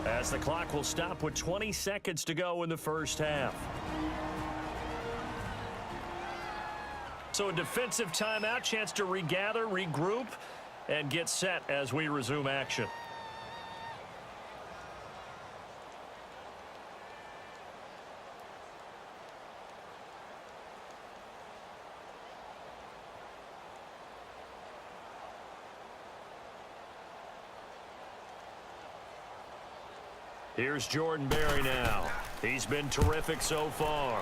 as the clock will stop with 20 seconds to go in the first half. So a defensive timeout, chance to regather, regroup, and get set as we resume action. Here's Jordan Berry now. He's been terrific so far.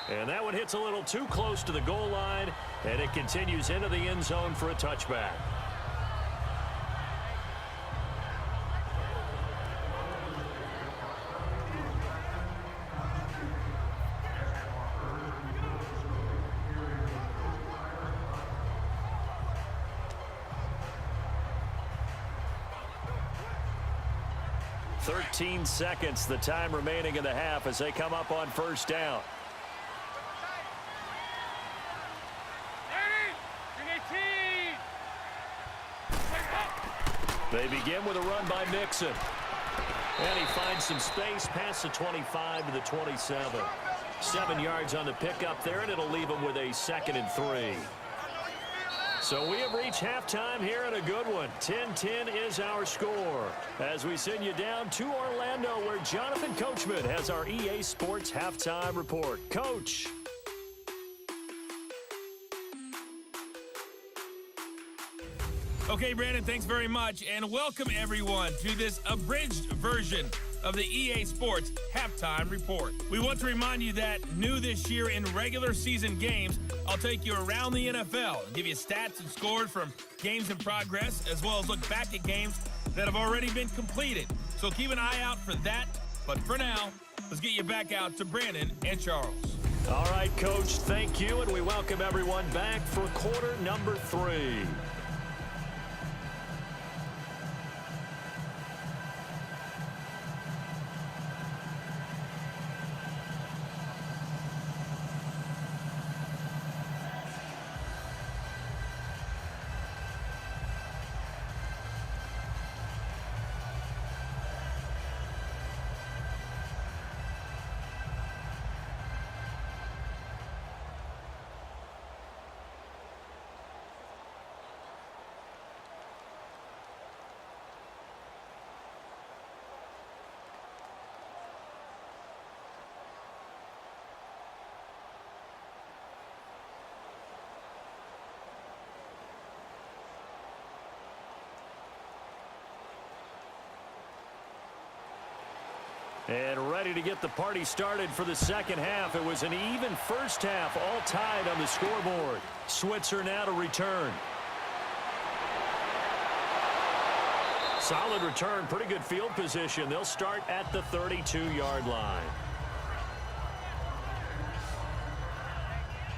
And that one hits a little too close to the goal line, and it continues into the end zone for a touchback. "13 seconds, the time remaining in the half as they come up on first down. They begin with a run by Mixon. And he finds some space past the 25 to the 27. 7 yards on the pickup there, and it'll leave him with a 2nd and 3. So we have reached halftime here in a good one. 10-10 is our score as we send you down to Orlando, where Jonathan Coachman has our EA Sports Halftime Report. Coach. Okay, Brandon, thanks very much, and welcome everyone to this abridged version of the EA Sports Halftime Report. We want to remind you that new this year in regular season games, I'll take you around the NFL and give you stats and scores from games in progress, as well as look back at games that have already been completed. So keep an eye out for that, but for now, let's get you back out to Brandon and Charles. All right, Coach, thank you, and we welcome everyone back for quarter number 3. And ready to get the party started for the second half. It was an even first half, all tied on the scoreboard. Switzer now to return. Solid return, pretty good field position. They'll start at the 32-yard line.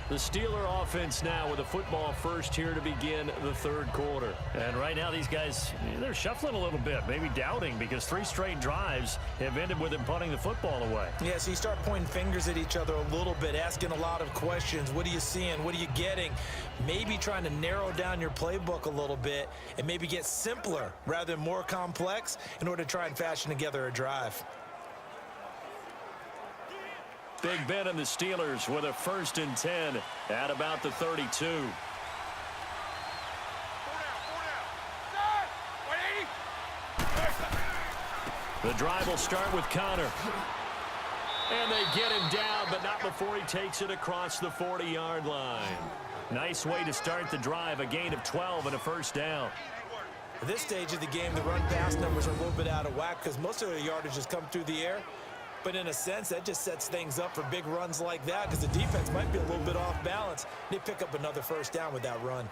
The Steeler offense now with a football first here to begin the third quarter. And right now these guys, they're shuffling a little bit, maybe doubting, because 3 straight drives have ended with them punting the football away. Yeah, so you start pointing fingers at each other a little bit, asking a lot of questions. What are you seeing? What are you getting? Maybe trying to narrow down your playbook a little bit and maybe get simpler rather than more complex in order to try and fashion together a drive. Big Ben and the Steelers with a 1st and 10 at about the 32. The drive will start with Connor. And they get him down, but not before he takes it across the 40-yard line. Nice way to start the drive, a gain of 12 and a first down. At this stage of the game, the run-pass numbers are a little bit out of whack because most of their yardage has come through the air. But in a sense, that just sets things up for big runs like that because the defense might be a little bit off balance. They pick up another first down with that run.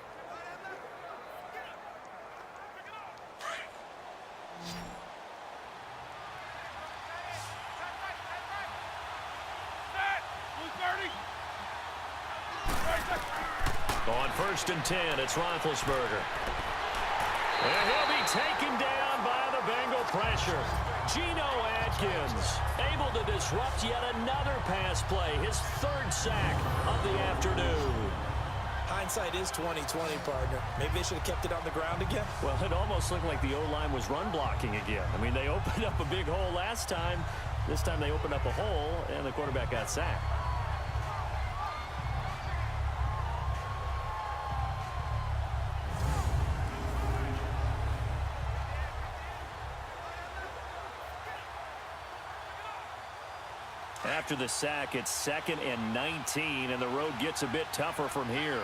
On 1st and 10, it's Roethlisberger. And he'll be taken down by the Bengal pressure. Geno Atkins able to disrupt yet another pass play, his 3rd sack of the afternoon. Hindsight is 20/20, partner. Maybe they should have kept it on the ground again. Well, it almost looked like the O-line was run blocking again. I mean, they opened up a big hole last time. This time they opened up a hole, and the quarterback got sacked. After the sack, it's 2nd and 19, and the road gets a bit tougher from here.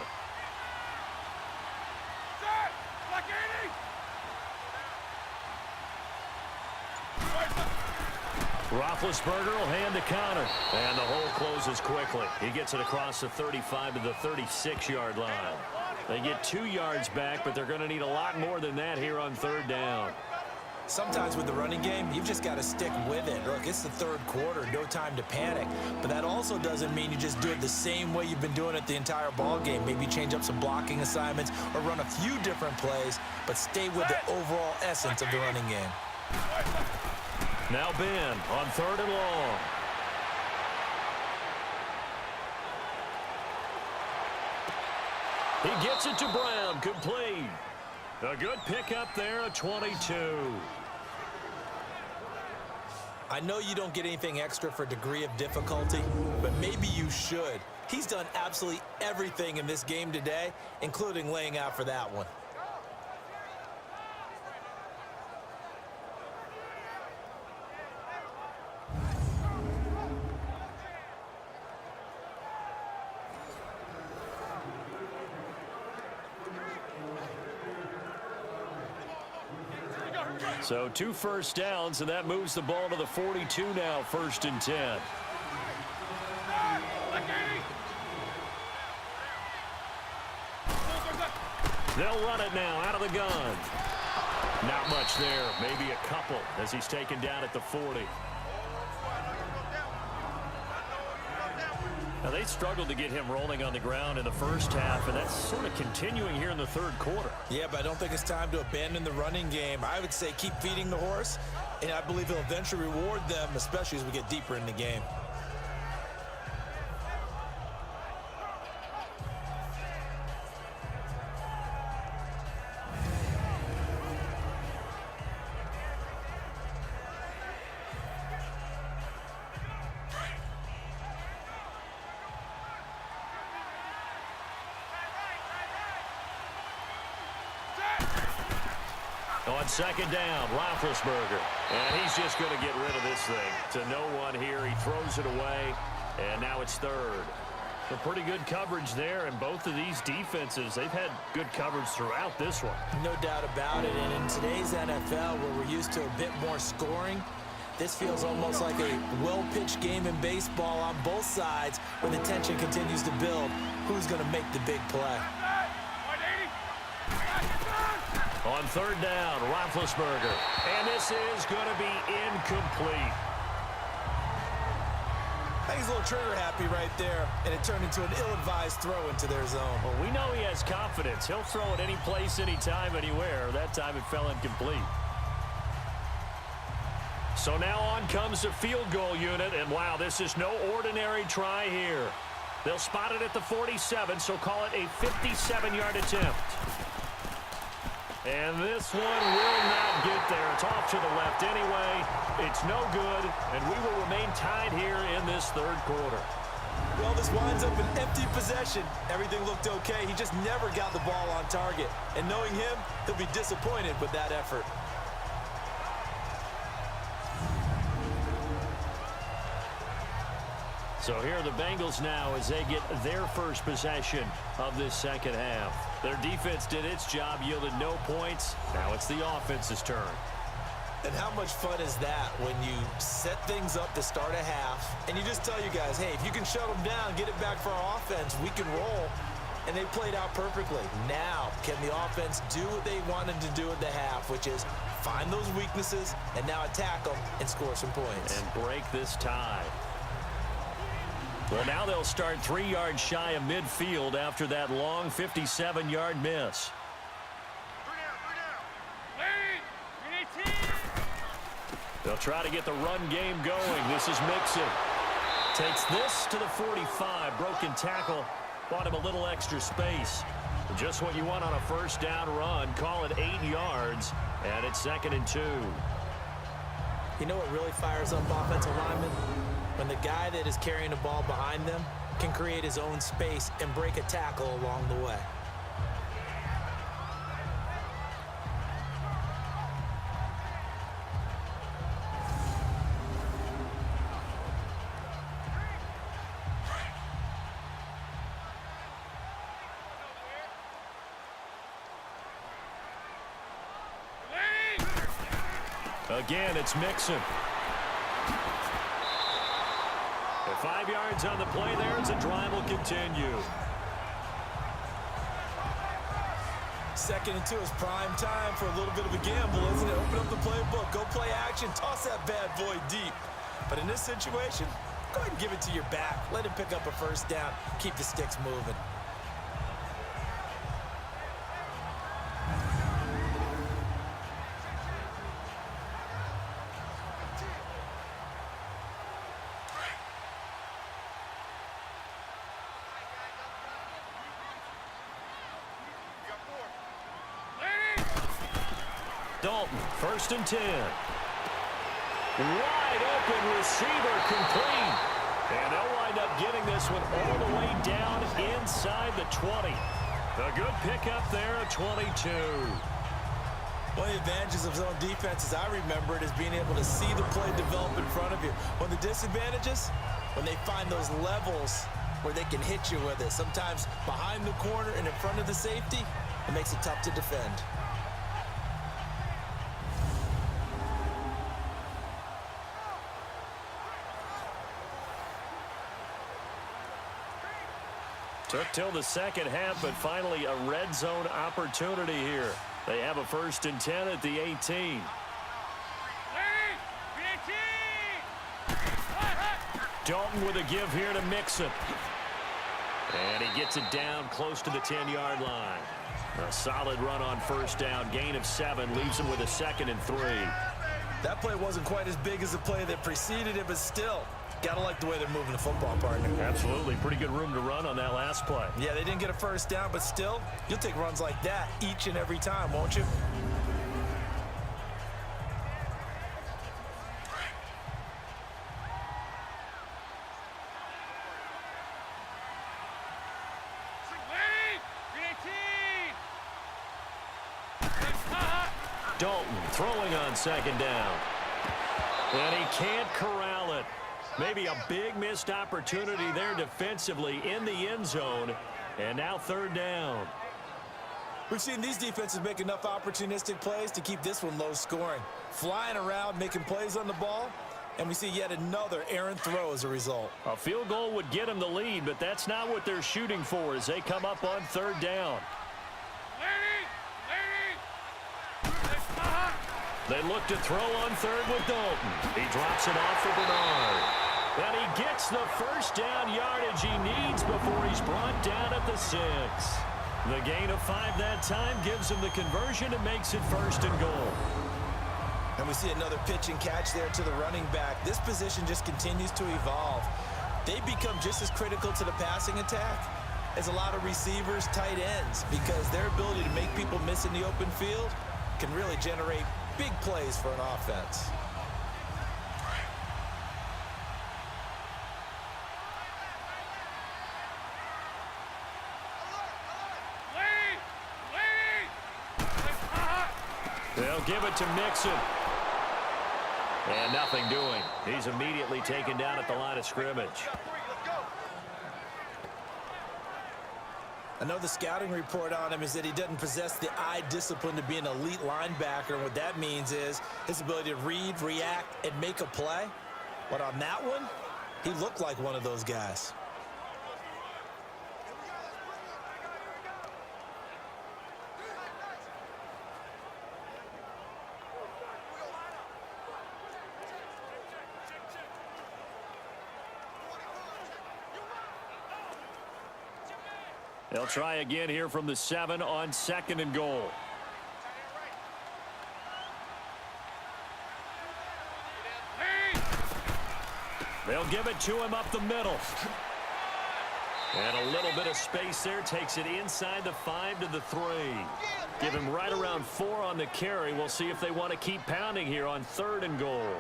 Roethlisberger will hand the counter, and the hole closes quickly. He gets it across the 35 to the 36-yard line. They get 2 yards back, but they're going to need a lot more than that here on 3rd down. Sometimes with the running game, you've just got to stick with it. Look, it's the 3rd quarter, no time to panic. But that also doesn't mean you just do it the same way you've been doing it the entire ball game. Maybe change up some blocking assignments or run a few different plays, but stay with the overall essence of the running game. Now Ben on 3rd and long. He gets it to Brown, complete. A good pickup there, a 22. I know you don't get anything extra for degree of difficulty, but maybe you should. He's done absolutely everything in this game today, including laying out for that one. So 2 first downs, and that moves the ball to the 42 now, 1st and 10. They'll run it now out of the gun. Not much there, maybe a couple as he's taken down at the 40. Now, they struggled to get him rolling on the ground in the first half, and that's sort of continuing here in the 3rd quarter. Yeah, but I don't think it's time to abandon the running game. I would say keep feeding the horse, and I believe he'll eventually reward them, especially as we get deeper in the game. On 2nd down, Roethlisberger. And he's just going to get rid of this thing. To no one here. He throws it away. And now it's 3rd. A pretty good coverage there. And both of these defenses, they've had good coverage throughout this one. No doubt about it. And in today's NFL, where we're used to a bit more scoring, this feels almost like a well-pitched game in baseball on both sides where the tension continues to build. Who's going to make the big play? On 3rd down, Roethlisberger. And this is going to be incomplete. I think he's a little trigger happy right there, and it turned into an ill-advised throw into their zone. Well, we know he has confidence. He'll throw it any place, anytime, anywhere. That time it fell incomplete. So now on comes the field goal unit, and wow, this is no ordinary try here. They'll spot it at the 47, so call it a 57-yard attempt. And this one will not get there. It's off to the left anyway. It's no good, and we will remain tied here in this 3rd quarter. Well, this winds up an empty possession. Everything looked okay. He just never got the ball on target. And knowing him, he'll be disappointed with that effort. So here are the Bengals now as they get their first possession of this 2nd half. Their defense did its job, yielded no points. Now it's the offense's turn. And how much fun is that when you set things up to start a half, and you just tell you guys, hey, if you can shut them down, get it back for our offense, we can roll. And they played out perfectly. Now, can the offense do what they wanted to do at the half, which is find those weaknesses and now attack them and score some points. And break this tie. Well, now they'll start 3 yards shy of midfield after that long 57-yard miss. They'll try to get the run game going. This is Mixon. Takes this to the 45. Broken tackle. Bought him a little extra space. Just what you want on a first down run. Call it 8 yards, and it's 2nd and 2. You know what really fires up offensive linemen? When the guy that is carrying the ball behind them can create his own space and break a tackle along the way. Again, it's Mixon. 5 yards on the play there as the drive will continue. 2nd and 2 is prime time for a little bit of a gamble, isn't it? Open up the playbook, go play action, toss that bad boy deep. But in this situation, go ahead and give it to your back. Let him pick up a first down, keep the sticks moving. Dalton, 1st and 10. Wide open receiver complete. And they'll wind up getting this one all the way down inside the 20. A good pickup there at 22. One of the advantages of zone defense, as I remember it, is being able to see the play develop in front of you. One of the disadvantages, when they find those levels where they can hit you with it, sometimes behind the corner and in front of the safety, it makes it tough to defend. Took till the second half, but finally a red zone opportunity here. They have a 1st and 10 at the 18. Dalton with a give here to Mixon. And he gets it down close to the 10-yard line. A solid run on first down. Gain of 7 leaves him with a 2nd and 3. That play wasn't quite as big as the play that preceded it, but still, gotta like the way they're moving the football, partner. Absolutely. Pretty good room to run on that last play. Yeah, they didn't get a first down, but still, you'll take runs like that each and every time, won't you? Dalton throwing on 2nd down. And he can't corral it. Maybe a big missed opportunity there defensively in the end zone. And now 3rd down. We've seen these defenses make enough opportunistic plays to keep this one low scoring. Flying around, making plays on the ball, and we see yet another errant throw as a result. A field goal would get them the lead, but that's not what they're shooting for as they come up on 3rd down. They look to throw on 3rd with Dalton. He drops it off for Bernard. And he gets the first down yardage he needs before he's brought down at the 6. The gain of 5 that time gives him the conversion and makes it 1st and goal. And we see another pitch and catch there to the running back. This position just continues to evolve. They become just as critical to the passing attack as a lot of receivers, tight ends, because their ability to make people miss in the open field can really generate big plays for an offense. They'll give it to Mixon. And nothing doing. He's immediately taken down at the line of scrimmage. I know the scouting report on him is that he doesn't possess the eye discipline to be an elite linebacker. And what that means is his ability to read, react, and make a play. But on that one, he looked like one of those guys. They'll try again here from the 7 on 2nd and goal. They'll give it to him up the middle. And a little bit of space there takes it inside the 5 to the 3. Give him right around 4 on the carry. We'll see if they want to keep pounding here on 3rd and goal.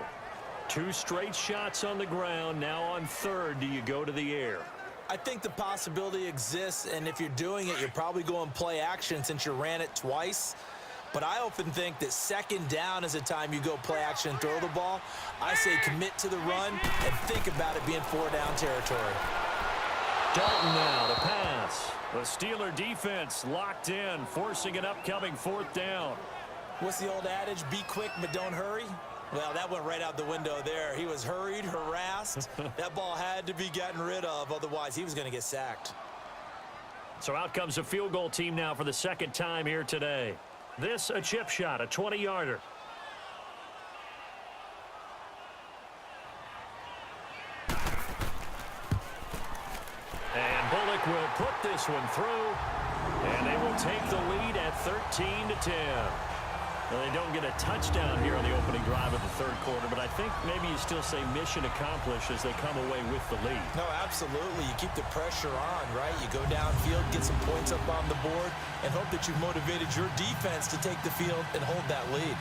2 straight shots on the ground. Now on 3rd, do you go to the air? I think the possibility exists, and if you're doing it, you're probably going play action since you ran it twice. But I often think that 2nd down is a time you go play action and throw the ball. I say commit to the run and think about it being 4-down territory. Dalton now to pass. The Steeler defense locked in, forcing an upcoming 4th down. What's the old adage? Be quick, but don't hurry. Well, that went right out the window there. He was hurried, harassed. That ball had to be gotten rid of, otherwise he was going to get sacked. So out comes a field goal team now for the 2nd time here today. This a chip shot, a 20-yarder. And Bullock will put this one through, and they will take the lead at 13-10. Well, they don't get a touchdown here on the opening drive of the 3rd quarter, but I think maybe you still say mission accomplished as they come away with the lead. No, absolutely. You keep the pressure on, right? You go downfield, get some points up on the board, and hope that you've motivated your defense to take the field and hold that lead.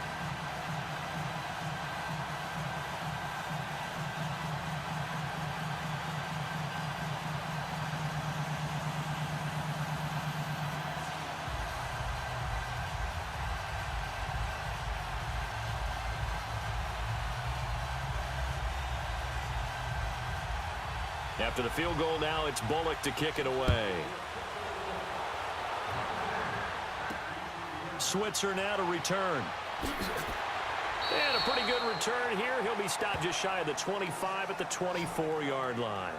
After the field goal now, it's Bullock to kick it away. Switzer now to return. And a pretty good return here. He'll be stopped just shy of the 25 at the 24-yard line.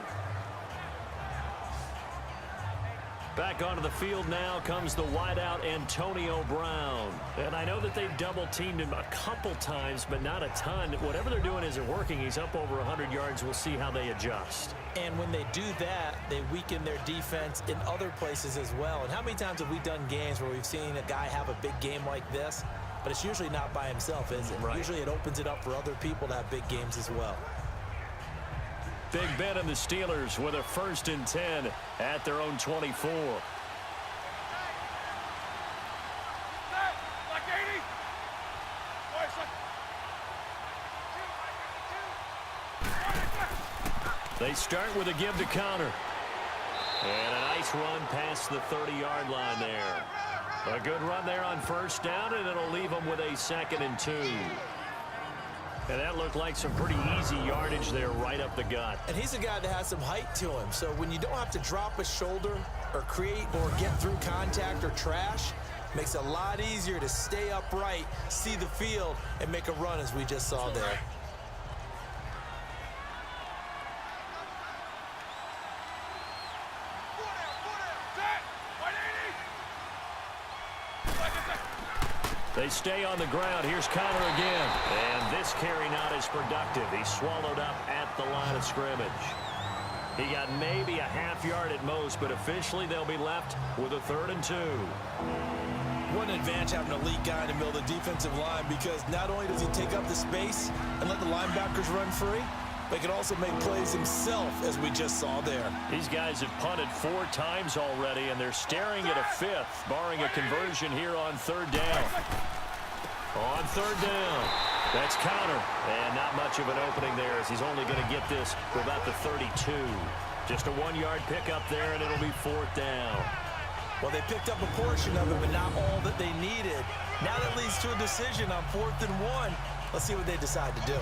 Back onto the field now comes the wideout Antonio Brown. And I know that they've double-teamed him a couple times, but not a ton. Whatever they're doing isn't working. He's up over 100 yards. We'll see how they adjust. And when they do that, they weaken their defense in other places as well. And how many times have we done games where we've seen a guy have a big game like this, but it's usually not by himself, is it? Right. Usually it opens it up for other people to have big games as well. Big Ben and the Steelers with a 1st and 10 at their own 24. They start with a give to counter. And a nice run past the 30-yard line there. A good run there on 1st down, and it'll leave them with a 2nd and 2. And that looked like some pretty easy yardage there right up the gut. And he's a guy that has some height to him. So when you don't have to drop a shoulder or create or get through contact or trash, makes it a lot easier to stay upright, see the field, and make a run as we just saw there. They stay on the ground. Here's Connor again. And this carry not as productive. He's swallowed up at the line of scrimmage. He got maybe a half yard at most, but officially they'll be left with a 3rd and 2. One advantage having an elite guy in the middle of the defensive line, because not only does he take up the space and let the linebackers run free, but he can also make plays himself, as we just saw there. These guys have punted 4 times already, and they're staring at a 5th, barring a conversion here on 3rd down. On 3rd down, that's Connor. And not much of an opening there, as he's only going to get this for about the 32. Just a 1-yard pickup there, and it'll be 4th down. Well, they picked up a portion of it, but not all that they needed. Now that leads to a decision on 4th and 1. Let's see what they decide to do.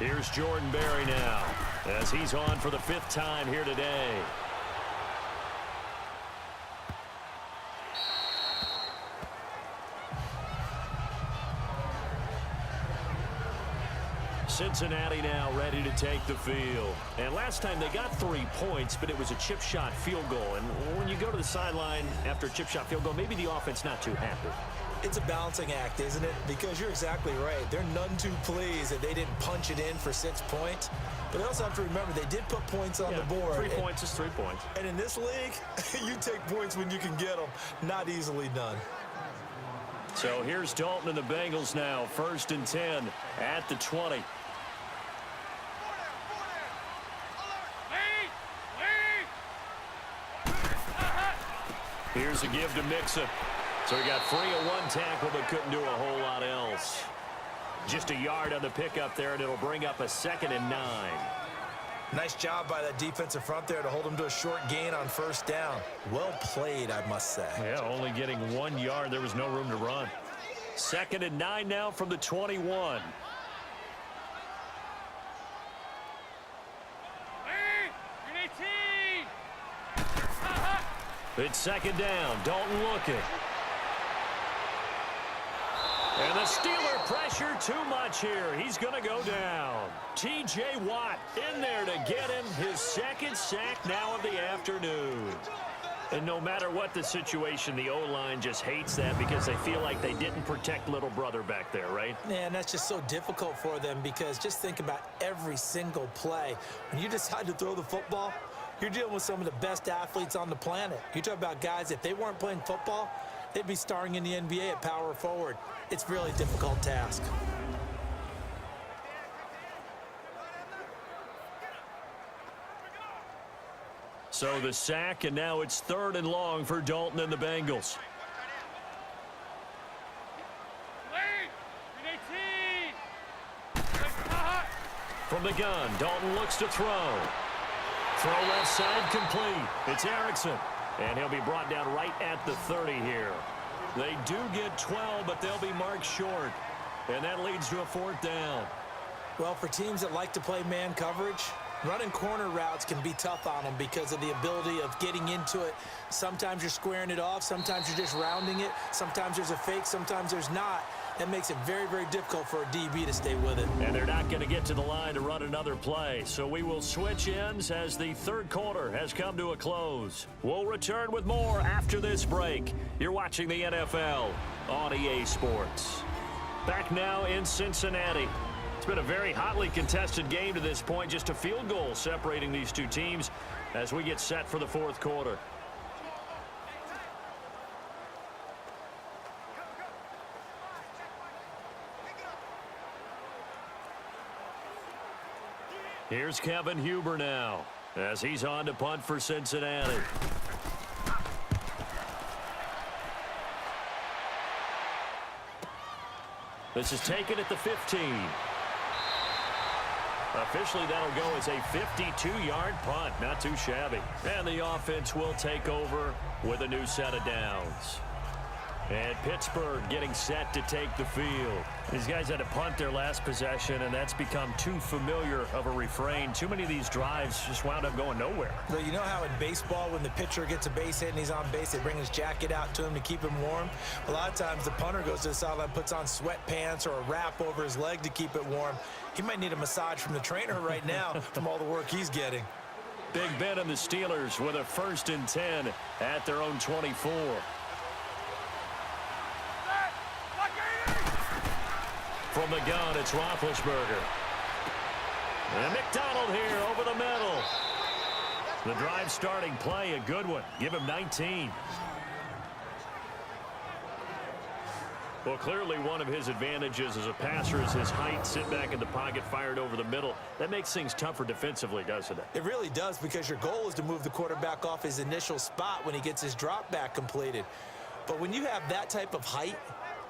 Here's Jordan Berry now, as he's on for the 5th time here today. Cincinnati now ready to take the field. And last time they got 3 points, but it was a chip shot field goal. And when you go to the sideline after a chip shot field goal, maybe the offense not too happy. It's a balancing act, isn't it? Because you're exactly right. They're none too pleased that they didn't punch it in for 6 points. But they also have to remember they did put points on the board. 3 points is 3 points. And in this league, you take points when you can get them. Not easily done. So here's Dalton and the Bengals now. 1st and 10 at the 20. Here's a give to Mixon. So he got free of one tackle but couldn't do a whole lot else. Just a yard on the pickup there, and it'll bring up a 2nd and 9. Nice job by that defensive front there to hold him to a short gain on 1st down. Well played, I must say. Yeah, only getting 1 yard. There was no room to run. 2nd and 9 now from the 21. It's 2nd down. Dalton looking. And the Steeler pressure too much here. He's going to go down. T.J. Watt in there to get him his 2nd sack now of the afternoon. And no matter what the situation, the O-line just hates that because they feel like they didn't protect little brother back there, right? Man, that's just so difficult for them because just think about every single play. When you decide to throw the football, you're dealing with some of the best athletes on the planet. You talk about guys, if they weren't playing football, they'd be starring in the NBA at power forward. It's really a difficult task. So the sack, and now it's 3rd and long for Dalton and the Bengals. From the gun, Dalton looks to throw. Throw left side complete. It's Erickson. And he'll be brought down right at the 30 here. They do get 12, but they'll be marked short. And that leads to a 4th down. Well, for teams that like to play man coverage, running corner routes can be tough on them because of the ability of getting into it. Sometimes you're squaring it off. Sometimes you're just rounding it. Sometimes there's a fake. Sometimes there's not. That makes it very, very difficult for a DB to stay with it. And they're not going to get to the line to run another play. So we will switch ends as the 3rd quarter has come to a close. We'll return with more after this break. You're watching the NFL on EA Sports. Back now in Cincinnati. It's been a very hotly contested game to this point. Just a field goal separating these two teams as we get set for the 4th quarter. Here's Kevin Huber now as he's on to punt for Cincinnati. This is taken at the 15. Officially, that'll go as a 52-yard punt. Not too shabby. And the offense will take over with a new set of downs. And Pittsburgh getting set to take the field. These guys had to punt their last possession, and that's become too familiar of a refrain. Too many of these drives just wound up going nowhere. Well, you know how in baseball, when the pitcher gets a base hit and he's on base, they bring his jacket out to him to keep him warm? A lot of times the punter goes to the sideline, puts on sweatpants or a wrap over his leg to keep it warm. He might need a massage from the trainer right now from all the work he's getting. Big Ben and the Steelers with a 1st and 10 at their own 24. From the gun, it's Roethlisberger. And McDonald here over the middle. The drive starting play, a good one. Give him 19. Well, clearly one of his advantages as a passer is his height. Sit back in the pocket, fired over the middle. That makes things tougher defensively, doesn't it? It really does, because your goal is to move the quarterback off his initial spot when he gets his drop back completed. But when you have that type of height,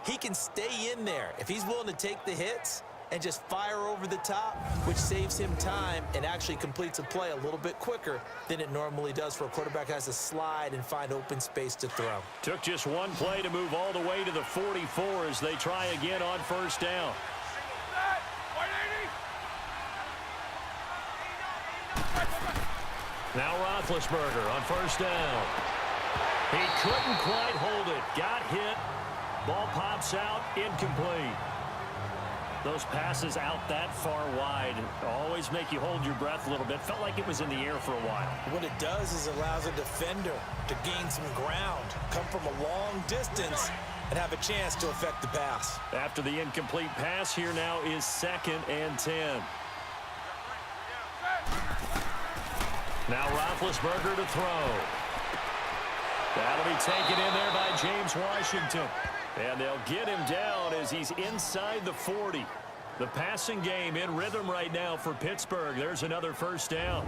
he can stay in there if he's willing to take the hits and just fire over the top, which saves him time and actually completes a play a little bit quicker than it normally does for a quarterback who has to slide and find open space to throw. Took just one play to move all the way to the 44 as they try again on 1st down. Now Roethlisberger on 1st down. He couldn't quite hold it. Got hit. Ball pops out, incomplete. Those passes out that far wide always make you hold your breath a little bit. Felt like it was in the air for a while. What it does is it allows a defender to gain some ground, come from a long distance, and have a chance to affect the pass. After the incomplete pass, here now is 2nd and 10. Now Roethlisberger to throw. That'll be taken in there by James Washington. And they'll get him down as he's inside the 40. The passing game in rhythm right now for Pittsburgh. There's another first down.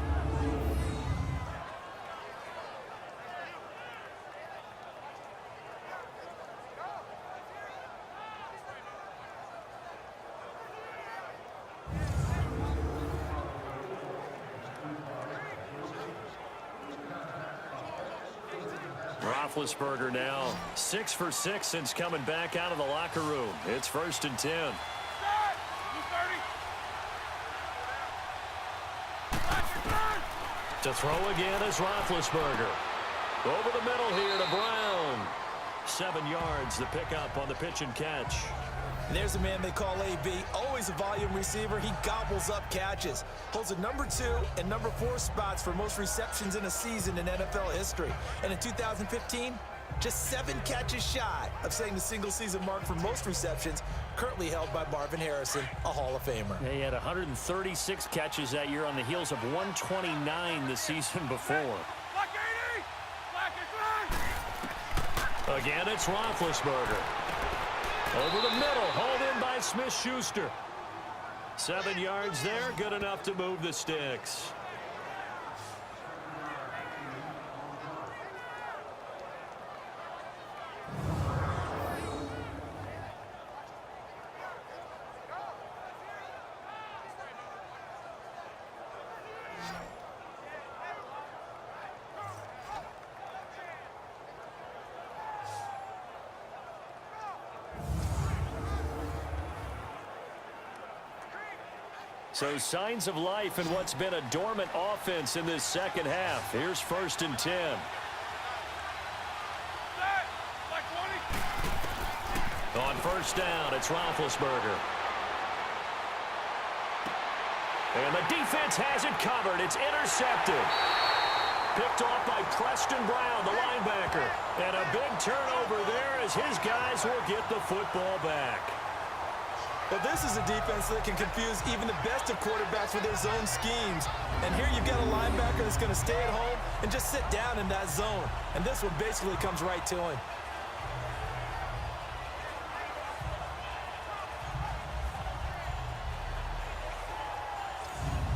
Roethlisberger now 6 for 6 since coming back out of the locker room. It's 1st and 10. To throw again is Roethlisberger. Over the middle here to Brown. 7 yards, the pickup on the pitch and catch. There's a man they call AB, always a volume receiver. He gobbles up catches. Holds the number 2 and number 4 spots for most receptions in a season in NFL history. And in 2015, just 7 catches shy of setting the single-season mark for most receptions, currently held by Marvin Harrison, a Hall of Famer. He had 136 catches that year on the heels of 129 the season before. Again, it's Roethlisberger. Over the middle, hauled in by Smith-Schuster. 7 yards there, good enough to move the sticks. So signs of life in what's been a dormant offense in this second half. Here's 1st and 10. On first down, it's Roethlisberger. And the defense has it covered. It's intercepted. Picked off by Preston Brown, the linebacker. And a big turnover there as his guys will get the football back. Well, this is a defense that can confuse even the best of quarterbacks with their zone schemes. And here you've got a linebacker that's going to stay at home and just sit down in that zone. And this one basically comes right to him.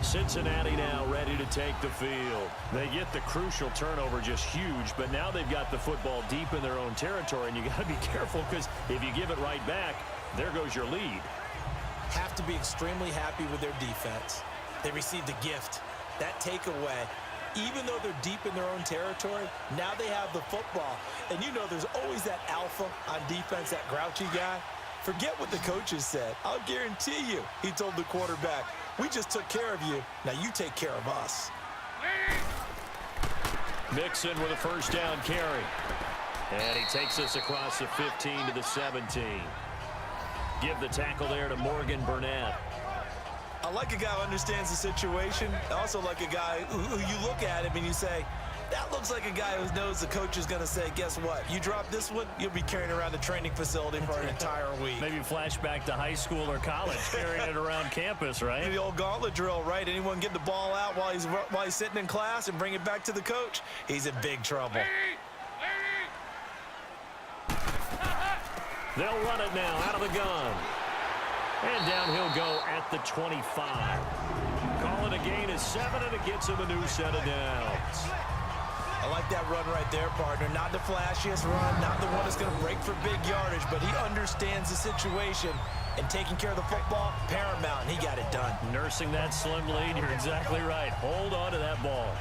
Cincinnati now ready to take the field. They get the crucial turnover, just huge, but now they've got the football deep in their own territory, and you got to be careful because if you give it right back, there goes your lead. Have to be extremely happy with their defense. They received a gift. That takeaway, even though they're deep in their own territory, now they have the football. And you know there's always that alpha on defense, that grouchy guy. Forget what the coaches said. I'll guarantee you, he told the quarterback, we just took care of you. Now you take care of us. Mixon with a first down carry. And he takes us across the 15 to the 17. Give the tackle there to Morgan Burnett. I like a guy who understands the situation. I also like a guy who you look at him and you say, that looks like a guy who knows the coach is going to say, guess what? You drop this one, you'll be carrying around the training facility for an entire week. Maybe flashback to high school or college, carrying it around campus, right? The old gauntlet drill, right? Anyone get the ball out while he's sitting in class and bring it back to the coach? He's in big trouble. They'll run it now out of the gun. And down he'll go at the 25. Call it a gain of 7, and it gets him a new set of downs. I like that run right there, partner. Not the flashiest run, not the one that's going to break for big yardage, but he understands the situation, and taking care of the football, paramount, and he got it done. Nursing that slim lead, you're exactly right. Hold on to that ball.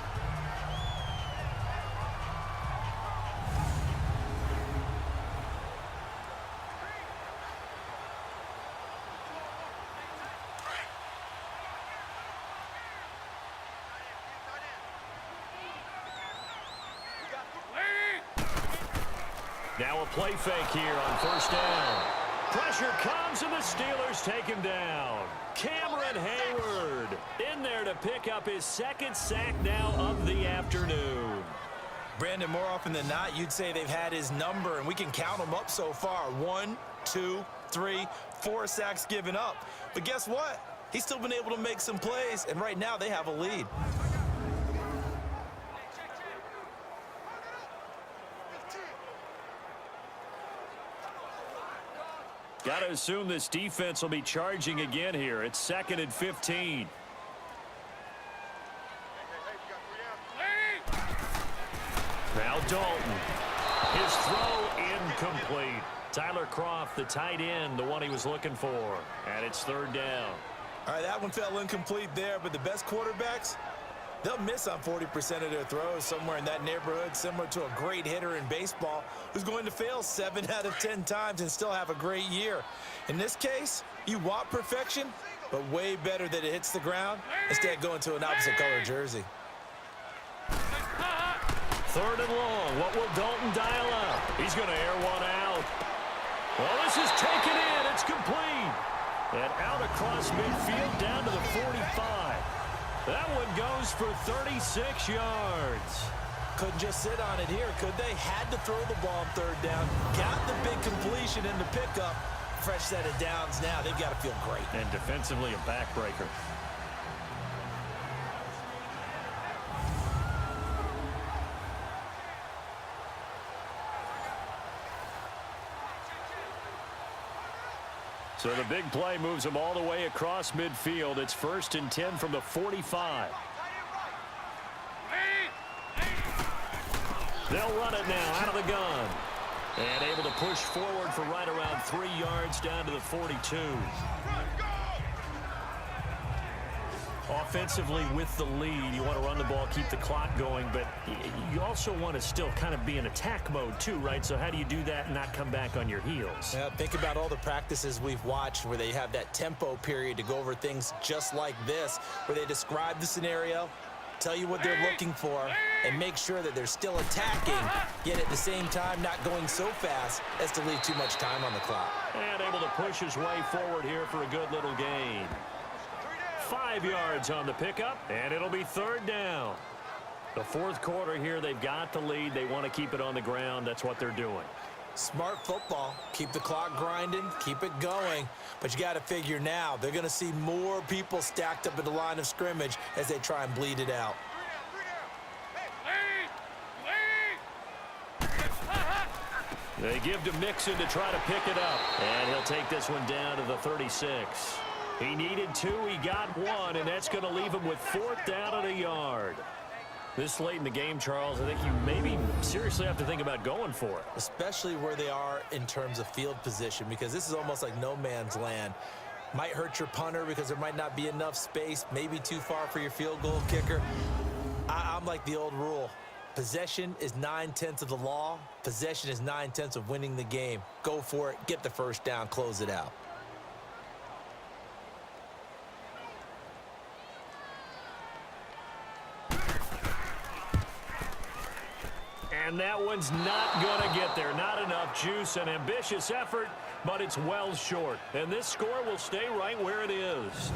Now a play fake here on first down. Pressure comes, and the Steelers take him down. Cameron Hayward in there to pick up his second sack now of the afternoon. Brandon, more often than not, you'd say they've had his number, and we can count them up so far. 1, 2, 3, 4 sacks given up. But guess what? He's still been able to make some plays, and right now they have a lead. assume this defense will be charging again here. It's 2nd and 15. Now Dalton. His throw incomplete. Tyler Kroft, the tight end, the one he was looking for. And it's 3rd down. All right, that one fell incomplete there, but the best quarterbacks, they'll miss on 40% of their throws, somewhere in that neighborhood, similar to a great hitter in baseball who's going to fail 7 out of 10 times and still have a great year. In this case, you want perfection, but way better that it hits the ground instead of going to an opposite color jersey. 3rd and long. What will Dalton dial up? He's going to air one out. Well, this is taken in. It's complete. And out across midfield down to the 45. That one goes for 36 yards. Couldn't just sit on it here, could they? Had to throw the ball on 3rd down. Got the big completion in the pickup. Fresh set of downs now. They've got to feel great. And defensively, a backbreaker. So the big play moves them all the way across midfield. It's 1st and 10 from the 45. They'll run it now out of the gun. And able to push forward for right around 3 yards down to the 42. Offensively with the lead, you want to run the ball, keep the clock going, but you also want to still kind of be in attack mode too, right? So how do you do that and not come back on your heels? Yeah, think about all the practices we've watched where they have that tempo period to go over things just like this, where they describe the scenario, tell you what they're looking for, and make sure that they're still attacking, yet at the same time not going so fast as to leave too much time on the clock. And able to push his way forward here for a good little gain. 5 yards on the pickup, and it'll be 3rd down. The 4th quarter here, they've got the lead. They want to keep it on the ground. That's what they're doing. Smart football. Keep the clock grinding, keep it going. But you got to figure now, they're going to see more people stacked up at the line of scrimmage as they try and bleed it out. They give to Mixon to try to pick it up. And he'll take this one down to the 36. He needed 2, he got 1, and that's going to leave him with 4th down and a yard. This late in the game, Charles, I think you maybe seriously have to think about going for it. Especially where they are in terms of field position, because this is almost like no man's land. Might hurt your punter because there might not be enough space, maybe too far for your field goal kicker. I'm like the old rule. Possession is 9/10 of the law. Possession is 9/10 of winning the game. Go for it, get the 1st down, close it out. And that one's not going to get there. Not enough juice. An ambitious effort, but it's well short. And this score will stay right where it is.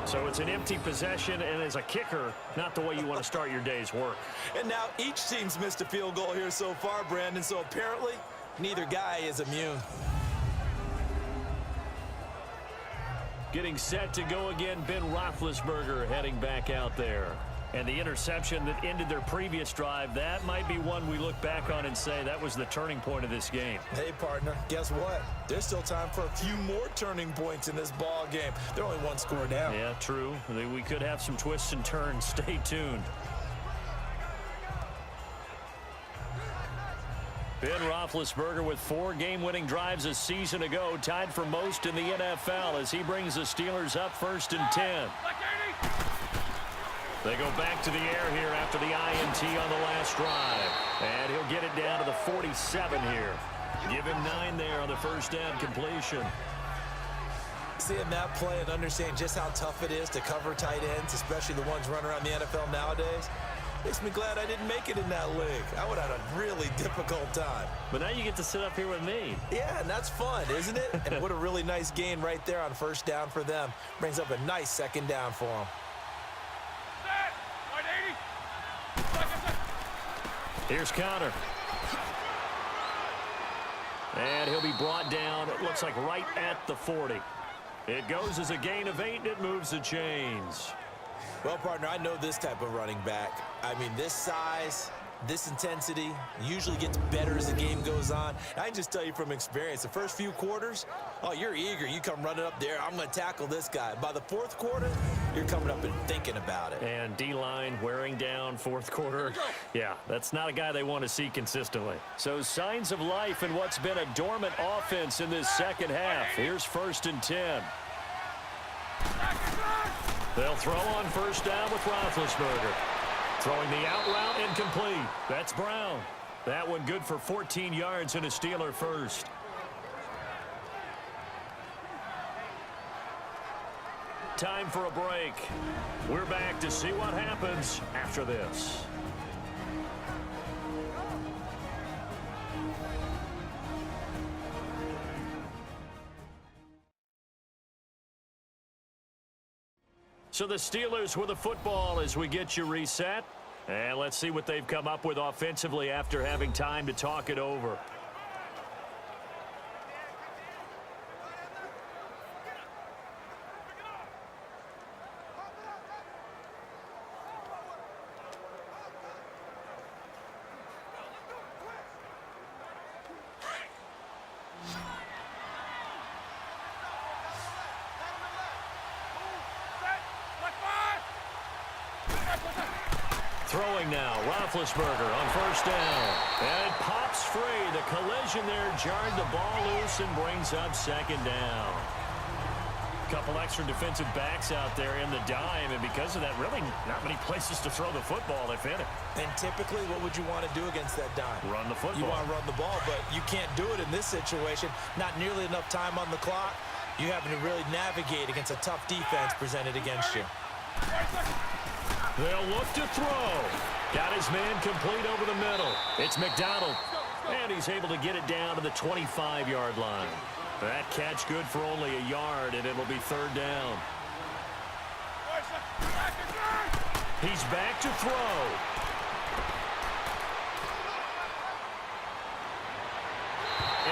So it's an empty possession, and as a kicker, not the way you want to start your day's work. And now each team's missed a field goal here so far, Brandon, so apparently neither guy is immune. Getting set to go again, Ben Roethlisberger heading back out there. And the interception that ended their previous drive, that might be one we look back on and say that was the turning point of this game. Hey, partner, guess what? There's still time for a few more turning points in this ball game. They're only 1 score down. Yeah, true. We could have some twists and turns. Stay tuned. Ben Roethlisberger with 4 game-winning drives a season ago, tied for most in the NFL as he brings the Steelers up 1st and 10. They go back to the air here after the INT on the last drive. And he'll get it down to the 47 here. Give him 9 there on the 1st down completion. Seeing that play and understanding just how tough it is to cover tight ends, especially the ones running around the NFL nowadays, makes me glad I didn't make it in that league. I would have had a really difficult time. But now you get to sit up here with me. Yeah, and that's fun, isn't it? And what a really nice gain right there on 1st down for them. Brings up a nice 2nd down for them. Here's Connor. And he'll be brought down, it looks like right at the 40. It goes as a gain of 8, and it moves the chains. Well, partner, I know this type of running back. I mean, this size, this intensity usually gets better as the game goes on. I can just tell you from experience, the first few quarters, oh, you're eager. You come running up there, I'm going to tackle this guy. By the fourth quarter, you're coming up and thinking about it. And D-line wearing down fourth quarter. Yeah, that's not a guy they want to see consistently. So signs of life in what's been a dormant offense in this second half. Here's 1st and 10. They'll throw on first down with Roethlisberger. Throwing the out route incomplete. That's Brown. That one good for 14 yards and a Steeler first. Time for a break. We're back to see what happens after this. So the Steelers with the football as we get you reset. And let's see what they've come up with offensively after having time to talk it over. Throwing now, Roethlisberger on first down. And it pops free. The collision there jarred the ball loose and brings up second down. Couple extra defensive backs out there in the dime, and because of that, really not many places to throw the football if any. And typically, what would you want to do against that dime? Run the football. You want to run the ball, but you can't do it in this situation. Not nearly enough time on the clock. You having to really navigate against a tough defense presented against you. They'll look to throw. Got his man complete over the middle. It's McDonald. And he's able to get it down to the 25-yard line. That catch good for only a yard, and it'll be third down. He's back to throw.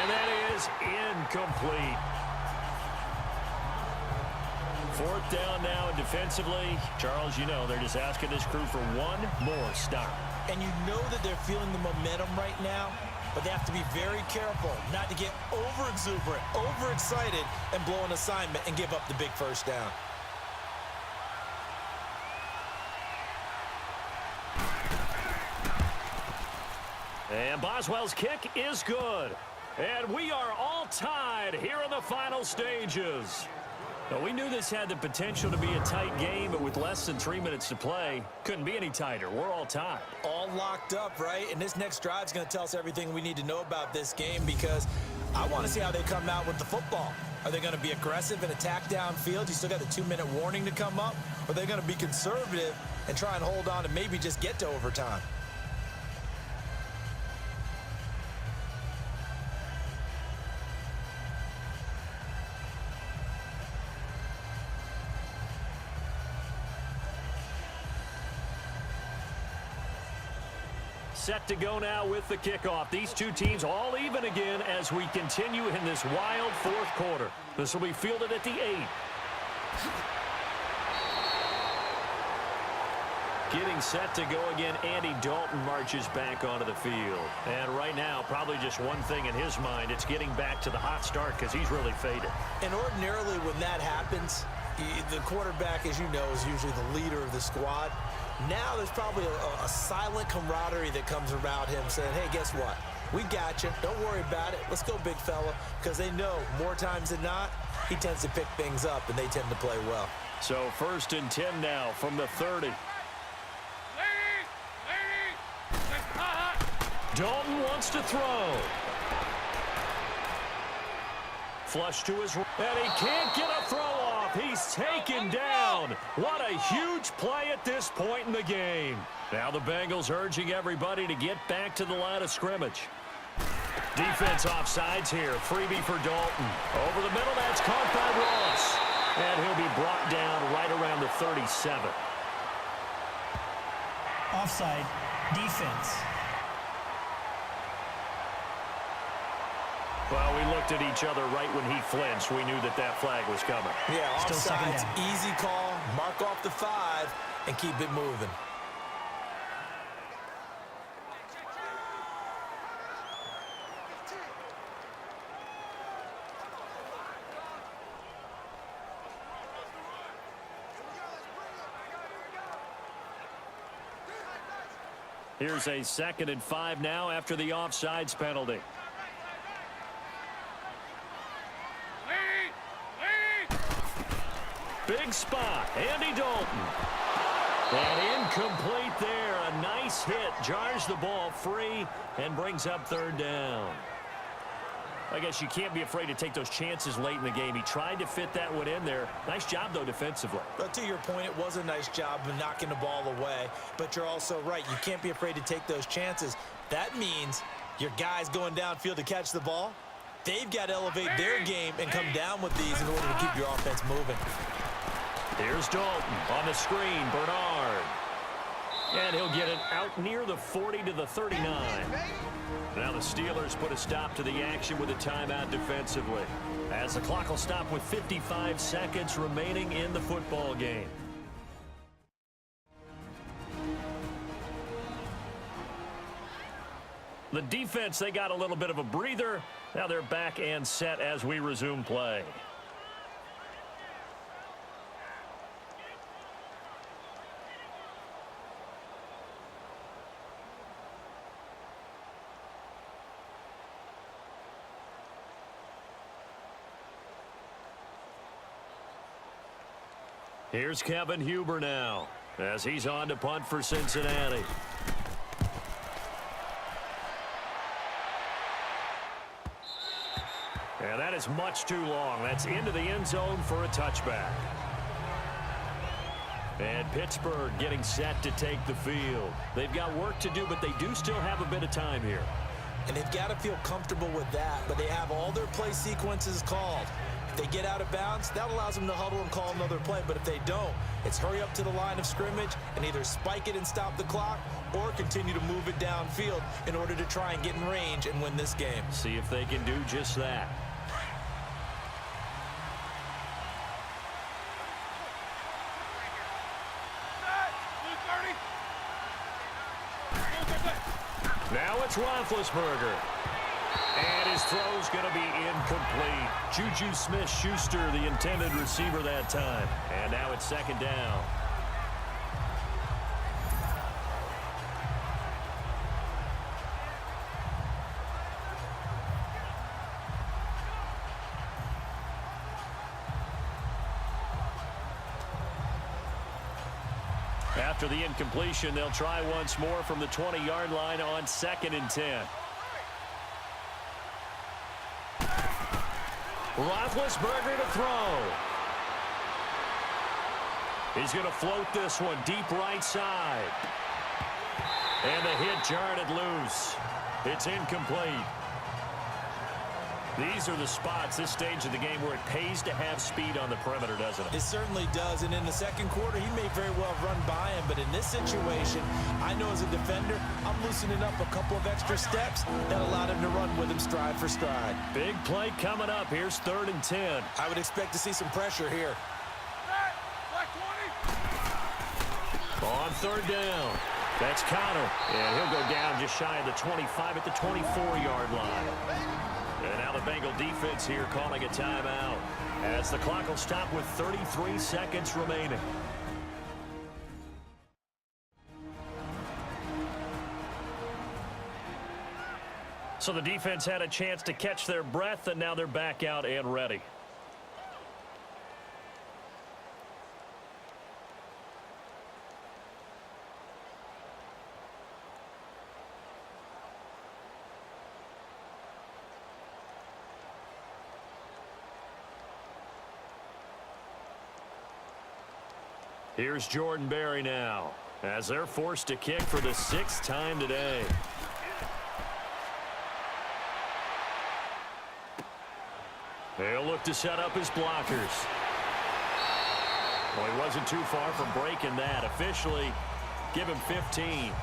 And that is incomplete. Fourth down now, and defensively, Charles, you know, they're just asking this crew for one more stop. And you know that they're feeling the momentum right now, but they have to be very careful not to get over-exuberant, overexcited, and blow an assignment and give up the big first down. And Boswell's kick is good. And we are all tied here in the final stages. Well, we knew this had the potential to be a tight game, but with less than 3 minutes to play, couldn't be any tighter. We're all tied. All locked up, right? And this next drive is going to tell us everything we need to know about this game, because I want to see how they come out with the football. Are they going to be aggressive and attack downfield? You still got the 2-minute warning to come up? Or are they going to be conservative and try and hold on and maybe just get to overtime? Set to go now with the kickoff. These two teams all even again as we continue in this wild fourth quarter. This will be fielded at the 8. Getting set to go again, Andy Dalton marches back onto the field. And right now, probably just one thing in his mind, it's getting back to the hot start because he's really faded. And ordinarily when that happens, the quarterback, as you know, is usually the leader of the squad. Now there's probably a silent camaraderie that comes around him saying, hey, guess what? We got you. Don't worry about it. Let's go, big fella. Because they know more times than not, he tends to pick things up, and they tend to play well. So 1st and 10 now from the 30. Dalton wants to throw. Flush to his right, and he can't get a throw off. He's taken down. What a huge play at this point in the game. Now the Bengals urging everybody to get back to the line of scrimmage. Defense offsides here. Freebie for Dalton. Over the middle, that's caught by Ross. And he'll be brought down right around the 37. Offside, defense. Well, we looked at each other right when he flinched. We knew that that flag was coming. Yeah, Still second offsides, down. easy call, mark off the 5, and keep it moving. Here's a 2nd and 5 now after the offsides penalty. Big spot, Andy Dalton. And incomplete there. A nice hit. Jars the ball free and brings up 3rd down. I guess you can't be afraid to take those chances late in the game. He tried to fit that one in there. Nice job, though, defensively. But to your point, it was a nice job of knocking the ball away. But you're also right. You can't be afraid to take those chances. That means your guys going downfield to catch the ball, they've got to elevate their game and come down with these in order to keep your offense moving. Here's Dalton on the screen. Bernard. And he'll get it out near the 40 to the 39. Now the Steelers put a stop to the action with a timeout defensively, as the clock will stop with 55 seconds remaining in the football game. The defense, they got a little bit of a breather. Now they're back and set as we resume play. Here's Kevin Huber now, as he's on to punt for Cincinnati. And that is much too long. That's into the end zone for a touchback. And Pittsburgh getting set to take the field. They've got work to do, but they do still have a bit of time here. And they've got to feel comfortable with that, but they have all their play sequences called. If they get out of bounds, that allows them to huddle and call another play. But if they don't, it's hurry up to the line of scrimmage and either spike it and stop the clock or continue to move it downfield in order to try and get in range and win this game. See if they can do just that. Now it's Roethlisberger. And his throw's going to be incomplete. Juju Smith-Schuster, the intended receiver that time. And now it's 2nd down. After the incompletion, they'll try once more from the 20-yard line on 2nd and 10. Roethlisberger to throw. He's going to float this one deep right side. And the hit jarred it loose. It's incomplete. These are the spots, this stage of the game, where it pays to have speed on the perimeter, doesn't it? It certainly does, and in the second quarter, he may very well run by him, but in this situation, I know as a defender, I'm loosening up a couple of extra steps that allowed him to run with him stride for stride. Big play coming up. Here's 3rd and 10. I would expect to see some pressure here. On 3rd down. That's Connor, and he'll go down just shy of the 25 at the 24-yard line. And now the Bengal defense here calling a timeout, as the clock will stop with 33 seconds remaining. So the defense had a chance to catch their breath, and now they're back out and ready. Here's Jordan Berry now, as they're forced to kick for the 6th time today. They'll look to set up his blockers. Well, he wasn't too far from breaking that. Officially, give him 15.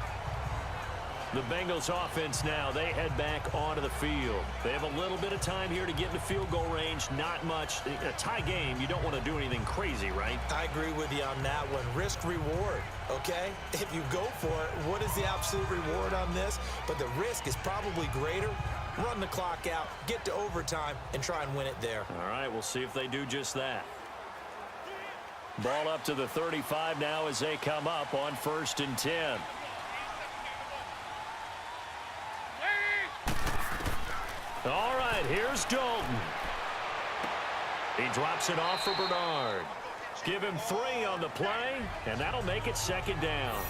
The Bengals offense now, they head back onto the field. They have a little bit of time here to get into field goal range. Not much. A tie game, you don't want to do anything crazy, right? I agree with you on that one. Risk reward, okay? If you go for it, what is the absolute reward on this? But the risk is probably greater. Run the clock out, get to overtime, and try and win it there. All right, we'll see if they do just that. Ball up to the 35 now as they come up on 1st and 10. All right, here's Dalton. He drops it off for Bernard. Give him 3 on the play, and that'll make it 2nd down.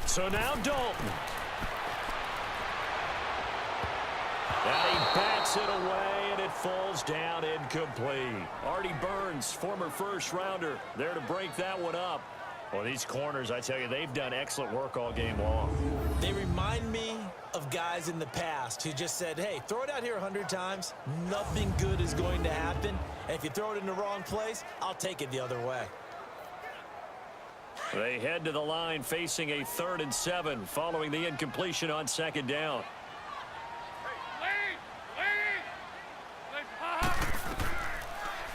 So now Dalton. And he bats it away, and it falls down incomplete. Artie Burns, former first-rounder, there to break that one up. Well, these corners, I tell you, they've done excellent work all game long. They remind me of guys in the past who just said, hey, throw it out here 100 times. Nothing good is going to happen. And if you throw it in the wrong place, I'll take it the other way. They head to the line facing a 3rd and 7 following the incompletion on 2nd down.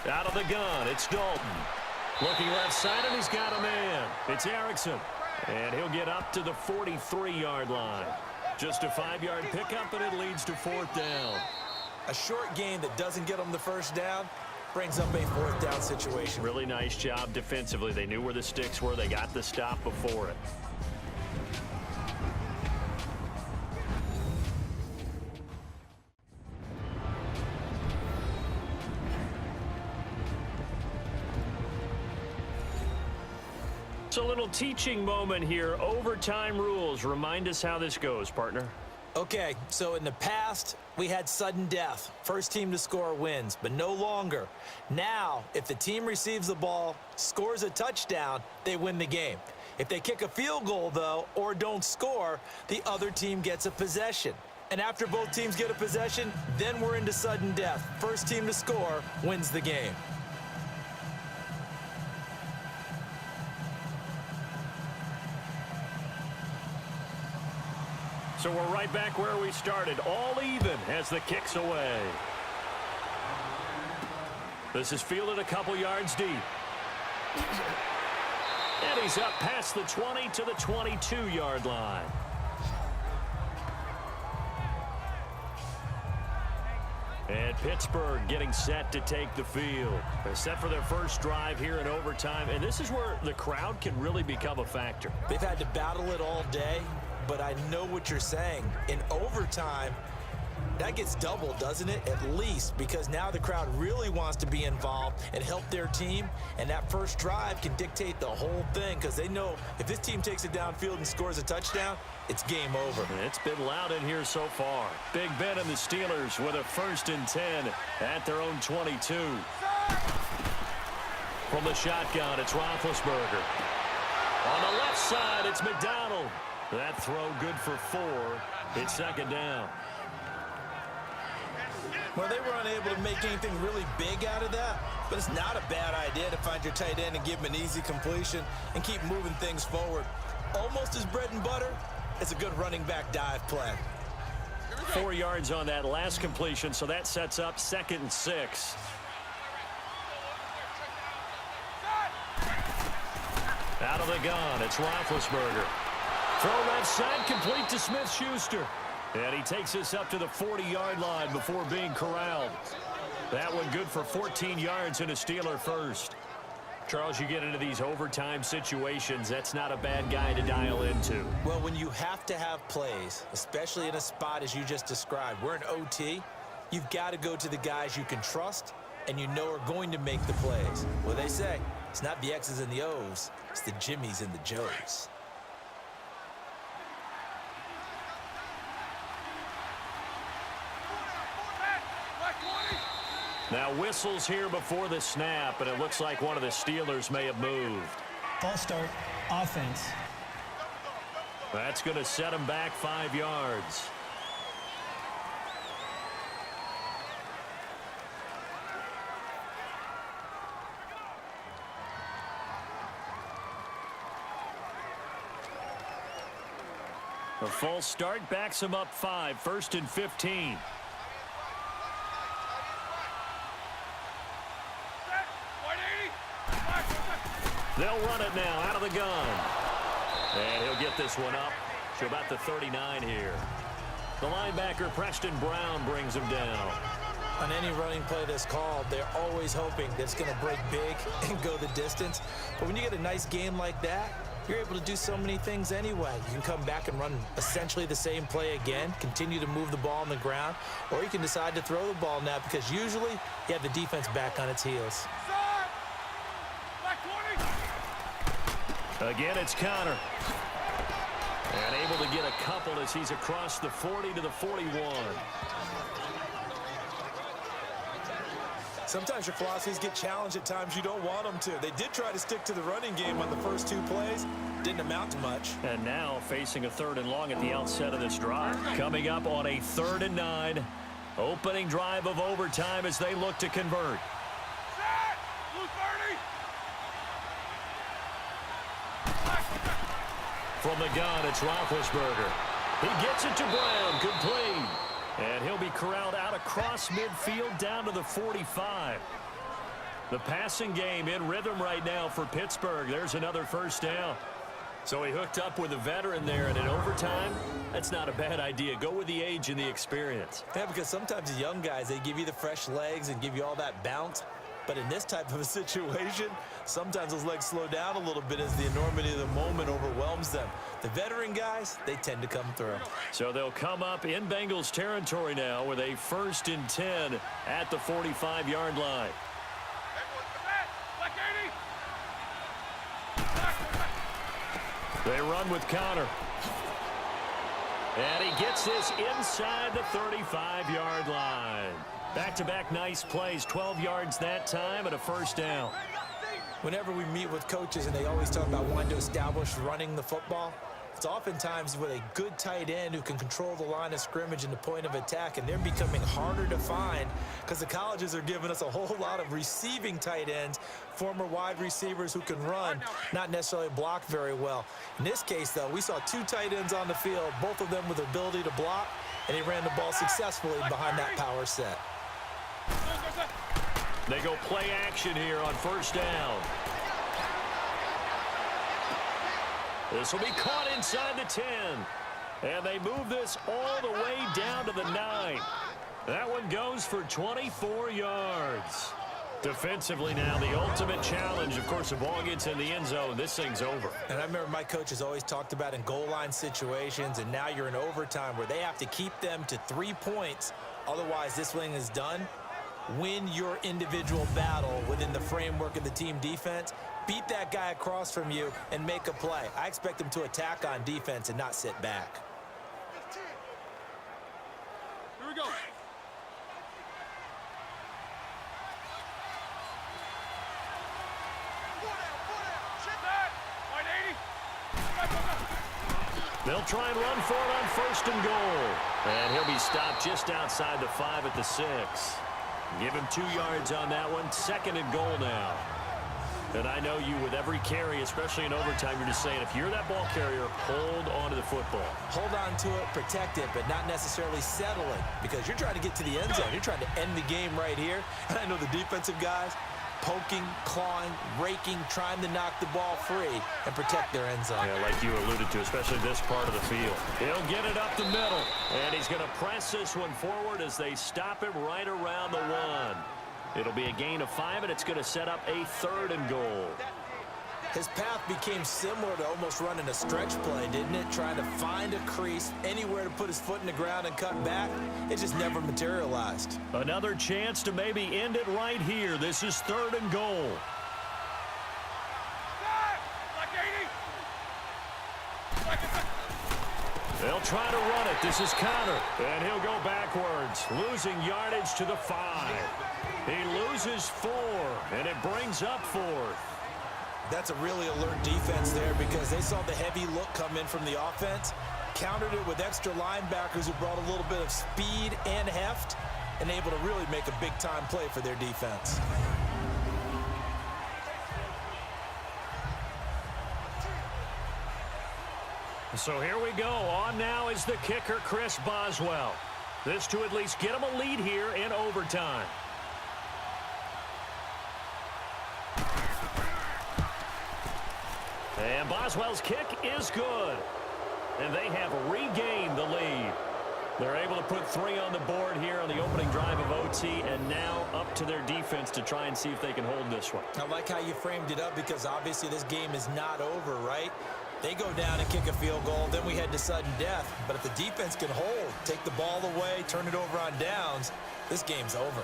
Out of the gun, it's Dalton. Looking left side, and he's got a man. It's Erickson. And he'll get up to the 43-yard line. Just a 5-yard pickup, and it leads to 4th down. A short game that doesn't get them the first down brings up a 4th down situation. Really nice job defensively. They knew where the sticks were. They got the stop before it. It's a little teaching moment here. Overtime rules. Remind us how this goes, partner. Okay, so in the past, we had sudden death. First team to score wins, but no longer. Now, if the team receives the ball, scores a touchdown, they win the game. If they kick a field goal, though, or don't score, the other team gets a possession. And after both teams get a possession, then we're into sudden death. First team to score wins the game. So we're right back where we started, all even as the kick's away. This is fielded a couple yards deep. And he's up past the 20 to the 22-yard line. And Pittsburgh getting set to take the field. They're set for their first drive here in overtime, and this is where the crowd can really become a factor. They've had to battle it all day, but I know what you're saying. In overtime, that gets doubled, doesn't it? At least, because now the crowd really wants to be involved and help their team, and that first drive can dictate the whole thing, because they know if this team takes it downfield and scores a touchdown, it's game over. It's been loud in here so far. Big Ben and the Steelers with a 1st and 10 at their own 22. From the shotgun, it's Roethlisberger. On the left side, it's McDonald. That throw good for 4. It's 2nd down. Well, they were unable to make anything really big out of that, but it's not a bad idea to find your tight end and give him an easy completion and keep moving things forward. Almost as bread and butter, it's a good running back dive play. 4 yards on that last completion, so that sets up 2nd and 6. Out of the gun, it's Roethlisberger. Throw left side, complete to Smith-Schuster. And he takes us up to the 40-yard line before being corralled. That one good for 14 yards and a Steeler first. Charles, you get into these overtime situations, that's not a bad guy to dial into. Well, when you have to have plays, especially in a spot as you just described, we're in OT, you've got to go to the guys you can trust and you know are going to make the plays. Well, they say it's not the X's and the O's, it's the Jimmies and the Joes. Now whistles here before the snap, and it looks like one of the Steelers may have moved. False start, offense. That's going to set him back 5 yards. A false start backs him up 5, 1st and 15. They'll run it now out of the gun. And he'll get this one up to about the 39 here. The linebacker, Preston Brown, brings him down. On any running play that's called, they're always hoping that it's going to break big and go the distance. But when you get a nice game like that, you're able to do so many things anyway. You can come back and run essentially the same play again, continue to move the ball on the ground, or you can decide to throw the ball now because usually you have the defense back on its heels. Again, it's Connor. And able to get a couple as he's across the 40 to the 41. Sometimes your philosophies get challenged at times you don't want them to. They did try to stick to the running game on the first 2 plays. Didn't amount to much. And now facing a 3rd and long at the outset of this drive. Coming up on a 3rd and 9. Opening drive of overtime as they look to convert. From the gun, it's Roethlisberger. He gets it to Brown, complete. And he'll be corralled out across midfield down to the 45. The passing game in rhythm right now for Pittsburgh. There's another first down. So he hooked up with a veteran there, and in overtime, that's not a bad idea. Go with the age and the experience. Yeah, because sometimes the young guys, they give you the fresh legs and give you all that bounce. But in this type of a situation, sometimes those legs slow down a little bit as the enormity of the moment overwhelms them. The veteran guys, they tend to come through. So they'll come up in Bengals territory now with a 1st and 10 at the 45-yard line. They run with Connor. And he gets this inside the 35-yard line. Back-to-back nice plays, 12 yards that time and a first down. Whenever we meet with coaches and they always talk about wanting to establish running the football, it's oftentimes with a good tight end who can control the line of scrimmage and the point of attack, and they're becoming harder to find because the colleges are giving us a whole lot of receiving tight ends, former wide receivers who can run, not necessarily block very well. In this case, though, we saw 2 tight ends on the field, both of them with the ability to block, and he ran the ball successfully behind that power set. They go play action here on first down. This will be caught inside the 10. And they move this all the way down to the 9. That one goes for 24 yards. Defensively now, the ultimate challenge. Of course, the ball gets in the end zone. This thing's over. And I remember my coaches always talked about in goal line situations, and now you're in overtime where they have to keep them to 3 points. Otherwise, this thing is done. Win your individual battle within the framework of the team defense. Beat that guy across from you and make a play. I expect them to attack on defense and not sit back. Here we go. They'll try and run for it on 1st and goal. And he'll be stopped just outside the 5 at the 6. Give him 2 yards on that one. 2nd and goal now. And I know you with every carry, especially in overtime, you're just saying if you're that ball carrier, hold on to the football. Hold on to it, protect it, but not necessarily settle it because you're trying to get to the end zone. You're trying to end the game right here. And I know the defensive guys poking, clawing, raking, trying to knock the ball free and protect their end zone. Yeah, like you alluded to, especially this part of the field. He'll get it up the middle, and he's going to press this one forward as they stop him right around the 1. It'll be a gain of 5, and it's going to set up a 3rd and goal. His path became similar to almost running a stretch play, didn't it? Trying to find a crease, anywhere to put his foot in the ground and cut back. It just never materialized. Another chance to maybe end it right here. This is 3rd and goal. They'll try to run it. This is Connor. And he'll go backwards, losing yardage to the 5. He loses 4, and it brings up 4th. That's a really alert defense there because they saw the heavy look come in from the offense, countered it with extra linebackers who brought a little bit of speed and heft, and able to really make a big-time play for their defense. So here we go. On now is the kicker, Chris Boswell. This to at least get him a lead here in overtime. And Boswell's kick is good. And they have regained the lead. They're able to put 3 on the board here on the opening drive of OT, and now up to their defense to try and see if they can hold this one. I like how you framed it up because obviously this game is not over, right? They go down and kick a field goal, then we head to sudden death. But if the defense can hold, take the ball away, turn it over on downs, this game's over.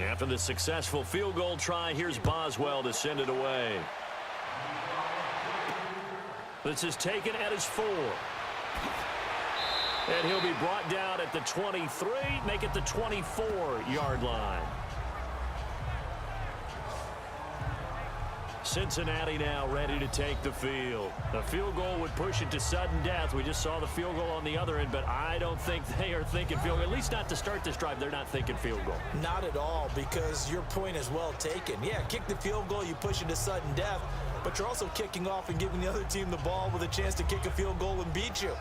After the successful field goal try, here's Boswell to send it away. This is taken at his 4. And he'll be brought down at the 23, make it the 24-yard line. Cincinnati now ready to take the field. The field goal would push it to sudden death. We just saw the field goal on the other end, but I don't think they are thinking field goal. At least not to start this drive. They're not thinking field goal. Not at all, because your point is well taken. Yeah, kick the field goal, you push it to sudden death, but you're also kicking off and giving the other team the ball with a chance to kick a field goal and beat you.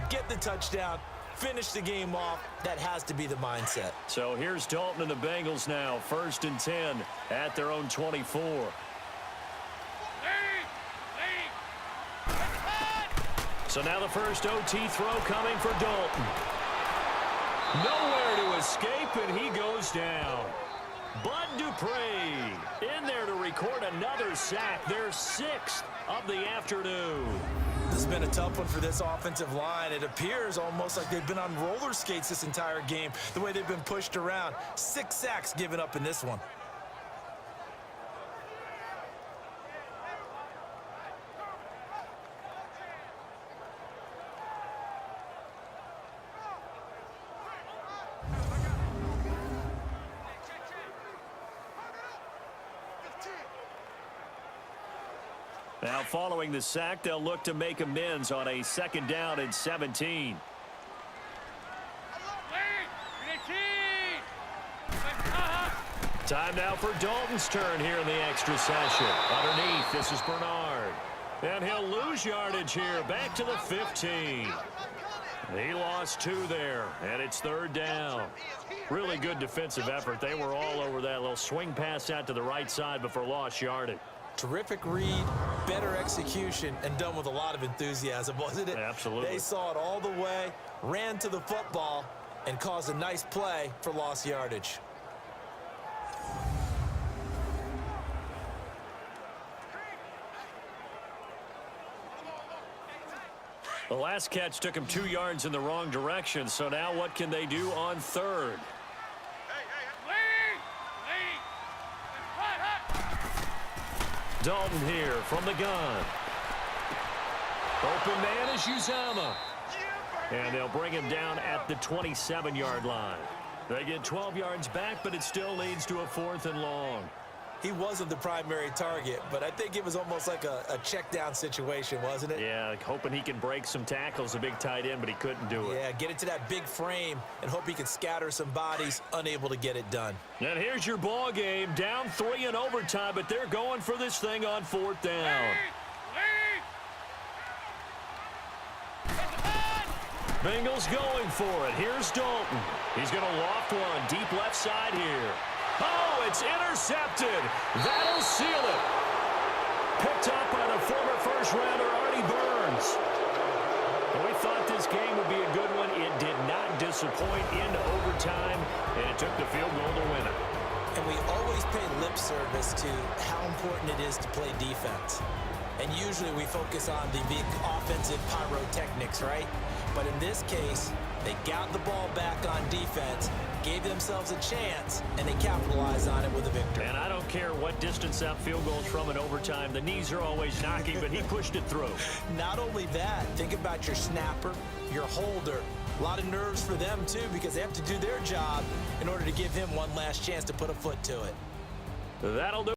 Get the touchdown, finish the game off. That has to be the mindset. So here's Dalton and the Bengals now, 1st and 10 at their own 24. So now the first OT throw coming for Dalton. Nowhere to escape, and he goes down. Bud Dupree in there to record another sack, their 6th of the afternoon. This has been a tough one for this offensive line. It appears almost like they've been on roller skates this entire game, the way they've been pushed around. 6 sacks given up in this one. Now following the sack, they'll look to make amends on a 2nd down and 17. Time now for Dalton's turn here in the extra session. Underneath, this is Bernard. And he'll lose yardage here, back to the 15. He lost 2 there, and it's 3rd down. Really good defensive effort. They were all over that little swing pass out to the right side before lost yardage. Terrific read, better execution, and done with a lot of enthusiasm, wasn't it? Absolutely. They saw it all the way, ran to the football, and caused a nice play for lost yardage. The last catch took him 2 yards in the wrong direction, so now what can they do on 3rd? Dalton here from the gun. Open man is Uzama. And they'll bring him down at the 27-yard line. They get 12 yards back, but it still leads to a 4th and long. He wasn't the primary target, but I think it was almost like a check down situation, wasn't it? Yeah, hoping he can break some tackles, a big tight end, but he couldn't do it. Yeah, get into that big frame and hope he could scatter some bodies, unable to get it done. And here's your ball game, down 3 in overtime, but they're going for this thing on 4th down. Bengals going for it. Here's Dalton. He's going to loft one deep left side here. Oh, it's intercepted. That'll seal it. Picked up by the former first-rounder, Artie Burns. And we thought this game would be a good one. It did not disappoint into overtime, and it took the field goal to win it. And we always pay lip service to how important it is to play defense. And usually we focus on the big offensive pyrotechnics, right? But in this case, they got the ball back on defense, gave themselves a chance, and they capitalized on it with a victory. And I don't care what distance that field goal's from in overtime. The knees are always knocking, but he pushed it through. Not only that, think about your snapper, your holder. A lot of nerves for them, too, because they have to do their job in order to give him one last chance to put a foot to it. That'll do.